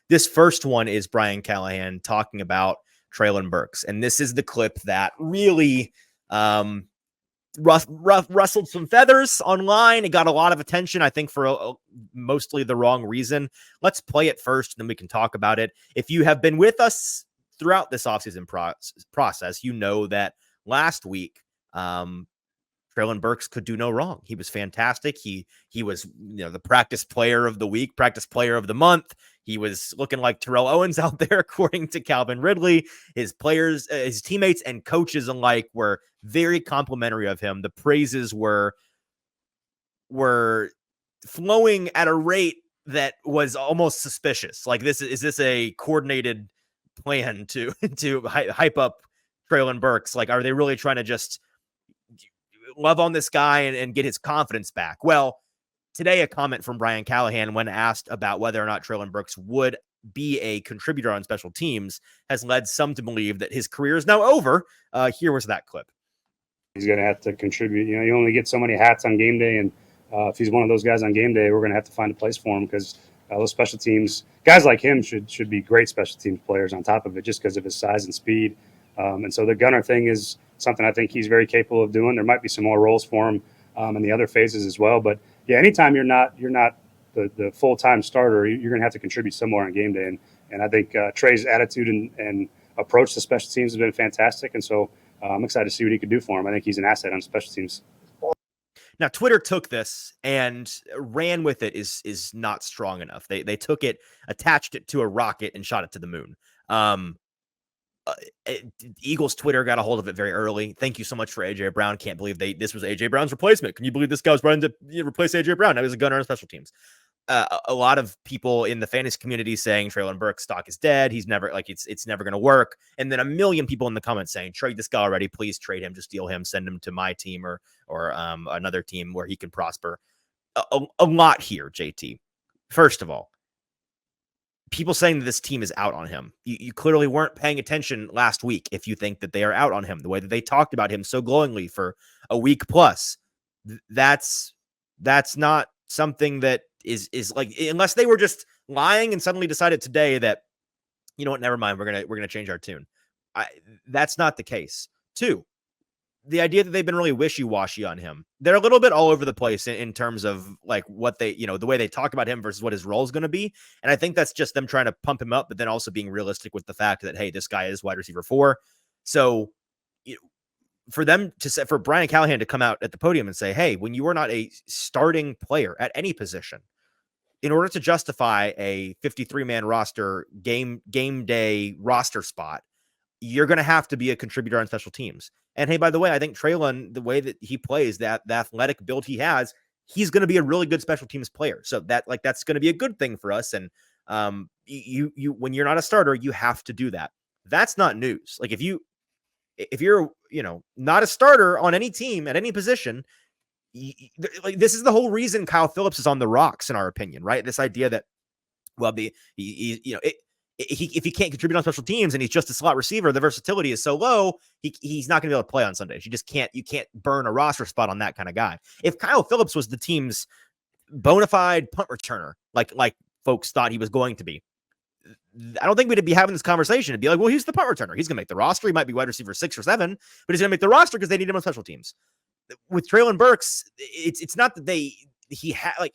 This first one is Brian Callahan talking about Treylon Burks. And this is the clip that really rustled some feathers online. It got a lot of attention, I think, for mostly the wrong reason. Let's play it first, then we can talk about it. If you have been with us throughout this offseason process, you know that last week, Treylon Burks could do no wrong. He was fantastic. He was, the practice player of the week, practice player of the month. He was looking like Terrell Owens out there, according to Calvin Ridley. His players, his teammates and coaches alike were very complimentary of him. The praises were flowing at a rate that was almost suspicious. Like, is this a coordinated plan to hype up Treylon Burks? Like, are they really trying to just love on this guy and get his confidence back? Well, today, a comment from Brian Callahan when asked about whether or not Treylon Burks would be a contributor on special teams has led some to believe that his career is now over. Here was that clip. He's going to have to contribute. You only get so many hats on game day, and if he's one of those guys on game day, we're going to have to find a place for him, because those special teams guys like him should be great special teams players on top of it, just because of his size and speed. And so the gunner thing is something I think he's very capable of doing. There might be some more roles for him in the other phases as well. But yeah, anytime you're not the full-time starter, you're going to have to contribute somewhere on game day. And I think Trey's attitude and approach to special teams has been fantastic. And so I'm excited to see what he could do for him. I think he's an asset on special teams. Now, Twitter took this and ran with it is not strong enough. They took it, attached it to a rocket, and shot it to the moon. Eagles Twitter got a hold of it very early. Thank you so much for AJ Brown. Can't believe this was AJ Brown's replacement. Can you believe this guy was running to replace AJ Brown? Now he's a gunner on special teams. A lot of people in the fantasy community saying Treylon Burks' stock is dead. He's never, it's never going to work. And then a million people in the comments saying, trade this guy already. Please trade him. Just deal him. Send him to my team or another team where he can prosper. A lot here, JT. First of all, people saying that this team is out on him. You clearly weren't paying attention last week if you think that they are out on him, the way that they talked about him so glowingly for a week plus. That's not something that is like, unless they were just lying and suddenly decided today that, you know what, never mind, we're gonna change our tune. That's not the case. Two, the idea that they've been really wishy-washy on him. They're a little bit all over the place in terms of like what they, the way they talk about him versus what his role is going to be. And I think that's just them trying to pump him up, but then also being realistic with the fact that, hey, this guy is wide receiver 4. So for Brian Callahan to come out at the podium and say, hey, when you are not a starting player at any position, in order to justify a 53-man roster game day roster spot, you're going to have to be a contributor on special teams. And hey, by the way, I think Treylon, the way that he plays, the athletic build he has, he's going to be a really good special teams player. So that's going to be a good thing for us. And you when you're not a starter, you have to do that. That's not news. Like if you're not a starter on any team at any position, like this is the whole reason Kyle Phillips is on the rocks, in our opinion, right? This idea that, well, if he can't contribute on special teams and he's just a slot receiver, the versatility is so low, he's not going to be able to play on Sundays. You can't burn a roster spot on that kind of guy. If Kyle Phillips was the team's bona fide punt returner, like folks thought he was going to be, I don't think we'd be having this conversation. It'd be like, well, he's the punt returner. He's going to make the roster. He might be wide receiver 6 or 7, but he's going to make the roster because they need him on special teams. With Treylon Burks, it's not that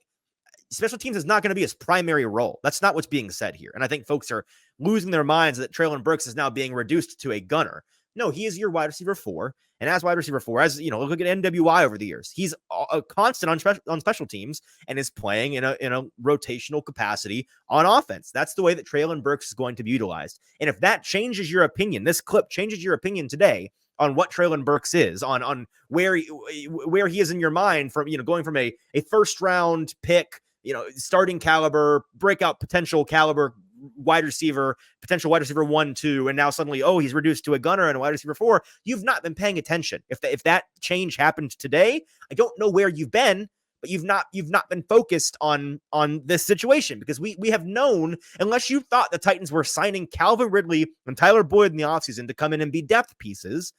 special teams is not going to be his primary role. That's not what's being said here. And I think folks are losing their minds that Treylon Burks is now being reduced to a gunner. No, he is your wide receiver 4. And as wide receiver 4, look at NWI over the years, he's a constant on special teams and is playing in a rotational capacity on offense. That's the way that Treylon Burks is going to be utilized. And if that changes your opinion, this clip changes your opinion today on what Treylon Burks is, on where he is in your mind, from going from a first round pick, starting caliber, breakout potential caliber wide receiver, potential wide receiver 1, 2, and now suddenly, he's reduced to a gunner and a wide receiver 4. You've not been paying attention. If that change happened today, I don't know where you've been, but you've not been focused on this situation, because we have known, unless you thought the Titans were signing Calvin Ridley and Tyler Boyd in the offseason to come in and be depth pieces,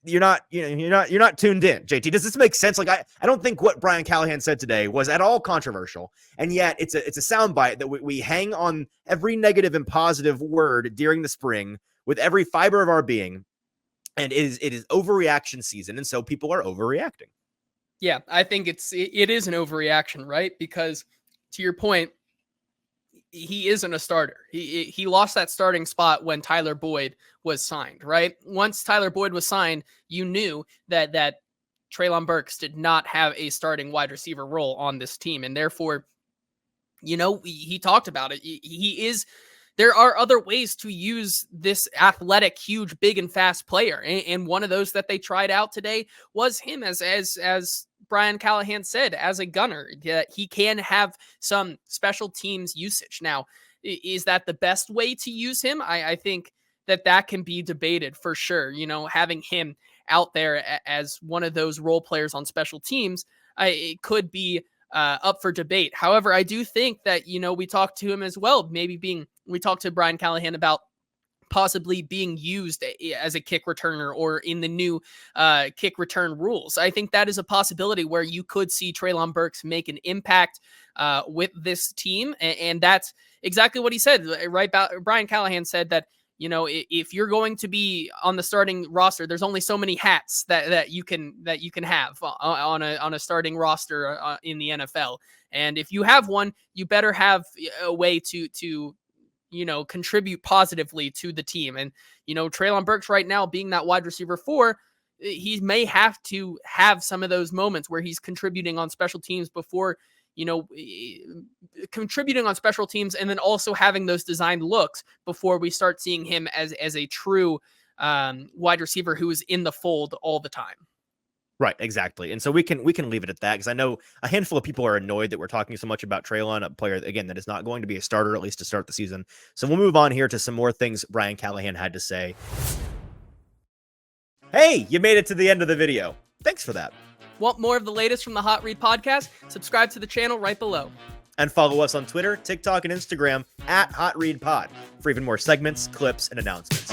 you're not tuned in. JT, does this make sense? Like, I don't think what Brian Callahan said today was at all controversial, and yet it's a soundbite that we hang on every negative and positive word during the spring with every fiber of our being, and it is overreaction season, and so people are overreacting. Yeah, I think it is an overreaction, right? Because to your point, he isn't a starter. He lost that starting spot when Tyler Boyd was signed, right? Once Tyler Boyd was signed, you knew that Treylon Burks did not have a starting wide receiver role on this team. And therefore, he talked about it. There are other ways to use this athletic, huge, big, and fast player. And one of those that they tried out today was him as Brian Callahan said, as a gunner, that he can have some special teams usage. Now, is that the best way to use him? I think that can be debated for sure. Having him out there as one of those role players on special teams, it could be up for debate. However, I do think that, we talked to him as well, we talked to Brian Callahan about possibly being used as a kick returner or in the new kick return rules. I think that is a possibility where you could see Treylon Burks make an impact with this team. And that's exactly what he said, right? Brian Callahan said that, if you're going to be on the starting roster, there's only so many hats that you can have on a starting roster in the NFL. And if you have one, you better have a way to contribute positively to the team. And, Treylon Burks right now being that wide receiver 4, he may have to have some of those moments where he's contributing on special teams before, contributing on special teams and then also having those designed looks before we start seeing him as a true wide receiver who is in the fold all the time. Right, exactly. And so we can leave it at that, because I know a handful of people are annoyed that we're talking so much about Treylon, a player, again, that is not going to be a starter, at least to start the season. So we'll move on here to some more things Brian Callahan had to say. Hey, you made it to the end of the video. Thanks for that. Want more of the latest from the Hot Read podcast? Subscribe to the channel right below. And follow us on Twitter, TikTok, and Instagram @HotReadPod for even more segments, clips, and announcements.